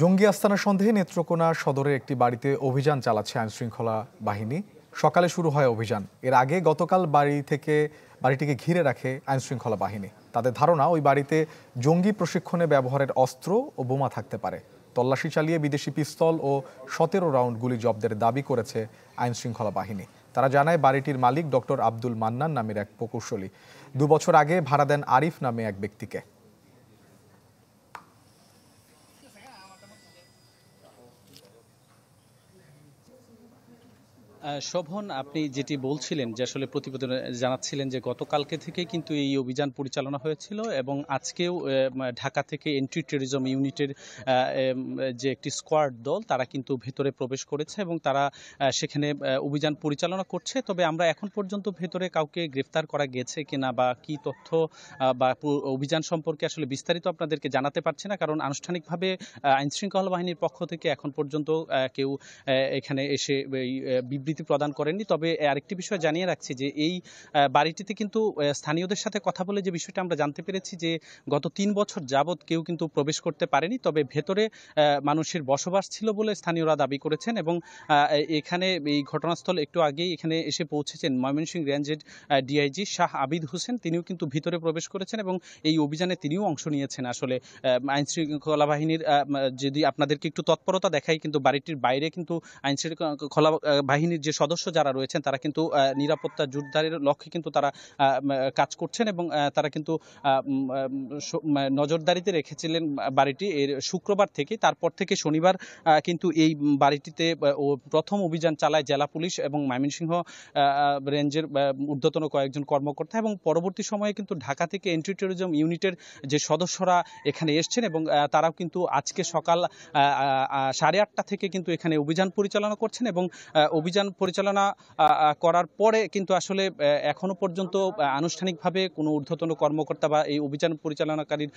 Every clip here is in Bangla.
জঙ্গি আস্তানা সন্দেহে নেত্রকোনা সদরের একটি বাড়িতে অভিযান চালাচ্ছে আইনশৃঙ্খলা বাহিনী। সকালে শুরু হয় অভিযান। এর আগে গতকাল বাড়িটিকে ঘিরে রাখে আইনশৃঙ্খলা বাহিনী। তাদের ধারণা ওই বাড়িতে জঙ্গি প্রশিক্ষণে ব্যবহারের অস্ত্র ও বোমা থাকতে পারে। তল্লাশি চালিয়ে বিদেশি পিস্তল ও 17 রাউন্ড গুলি জব্দের দাবি করেছে আইনশৃঙ্খলা বাহিনী। তারা জানায় বাড়িটির মালিক ডক্টর আব্দুল মান্নান নামের এক প্রকৌশলী 2 বছর আগে ভাড়া দেন আরিফ নামে এক ব্যক্তিকে। শোভন, আপনি যেটি বলছিলেন যে আসলে প্রতিবেদনে জানাচ্ছিলেন যে গতকালকে থেকে কিন্তু এই অভিযান পরিচালনা হয়েছিল এবং আজকেও ঢাকা থেকে এন্টি টেররিজম ইউনিটের যে একটি স্কোয়াড দল তারা কিন্তু ভেতরে প্রবেশ করেছে এবং তারা সেখানে অভিযান পরিচালনা করছে। তবে আমরা এখন পর্যন্ত ভেতরে কাউকে গ্রেফতার করা গেছে কিনা বা কি তথ্য বা অভিযান সম্পর্কে আসলে বিস্তারিত আপনাদেরকে জানাতে পারছি না, কারণ আনুষ্ঠানিকভাবে আইনশৃঙ্খলা বাহিনীর পক্ষ থেকে এখন পর্যন্ত কেউ এখানে এসে বিবৃতি প্রদান করেননি। তবে আরেকটি বিষয় জানিয়ে রাখছি যে এই বাড়িটিতে কিন্তু স্থানীয়দের সাথে কথা বলে যে বিষয়টা আমরা জানতে পেরেছি যে গত 3 বছর যাবৎ কেউ কিন্তু প্রবেশ করতে পারেনি। তবে ভেতরে মানুষের বসবাস ছিল বলে স্থানীয়রা দাবি করেছেন এবং এখানে এই ঘটনাস্থল একটু আগেই এখানে এসে পৌঁছেছেন ময়মনসিংহ রেঞ্জের ডিআইজি শাহ আবিদ হোসেন। তিনিও কিন্তু ভিতরে প্রবেশ করেছেন এবং এই অভিযানে তিনিও অংশ নিয়েছেন। আসলে আইনশৃঙ্খলা বাহিনীর যদি আপনাদেরকে একটু তৎপরতা দেখাই, কিন্তু বাড়িটির বাইরে কিন্তু আইনশৃঙ্খলা বাহিনীর যে সদস্য যারা রয়েছেন তারা কিন্তু নিরাপত্তা জোরদারের লক্ষ্যে কিন্তু তারা কাজ করছেন এবং তারা কিন্তু নজরদারিতে রেখেছিলেন বাড়িটি এর শুক্রবার থেকে। তারপর থেকে শনিবার কিন্তু এই বাড়িটিতে প্রথম অভিযান চালায় জেলা পুলিশ এবং ময়মনসিংহ রেঞ্জের ঊর্ধ্বতন কয়েকজন কর্মকর্তা এবং পরবর্তী সময়ে কিন্তু ঢাকা থেকে এন্টি টেররিজম ইউনিটের যে সদস্যরা এখানে এসছেন এবং তারাও কিন্তু আজকে সকাল 8:30 থেকে কিন্তু এখানে অভিযান পরিচালনা করছেন এবং অভিযান পরিচালনা করার পরে কিন্তু আসলে এখনো পর্যন্ত আনুষ্ঠানিকভাবে কোনো ঊর্ধ্বতন কর্মকর্তা বা এই অভিযান পরিচালনাকারীর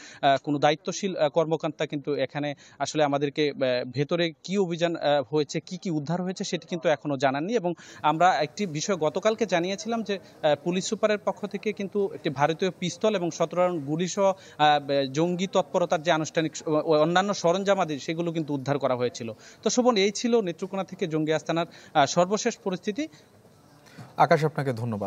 কোনো দায়িত্বশীল কর্মকর্তা কিন্তু এখানে আসলে আমাদেরকে ভেতরে কি অভিযান হয়েছে, কি উদ্ধার হয়েছে সেটি কিন্তু এখনো জানাননি। এবং আমরা একটি বিষয় গতকালকে জানিয়েছিলাম যে পুলিশ সুপারের পক্ষ থেকে কিন্তু একটি ভারতীয় পিস্তল এবং 17 রাউন্ড গুলিসহ জঙ্গি তৎপরতার যে আনুষ্ঠানিক অন্যান্য সরঞ্জামাদি সেগুলো কিন্তু উদ্ধার করা হয়েছিল। তো শোভন, এই ছিল নেত্রকোনা থেকে জঙ্গি আস্তানার সর্বশেষ পরিস্থিতি। আকাশ, আপনাকে ধন্যবাদ।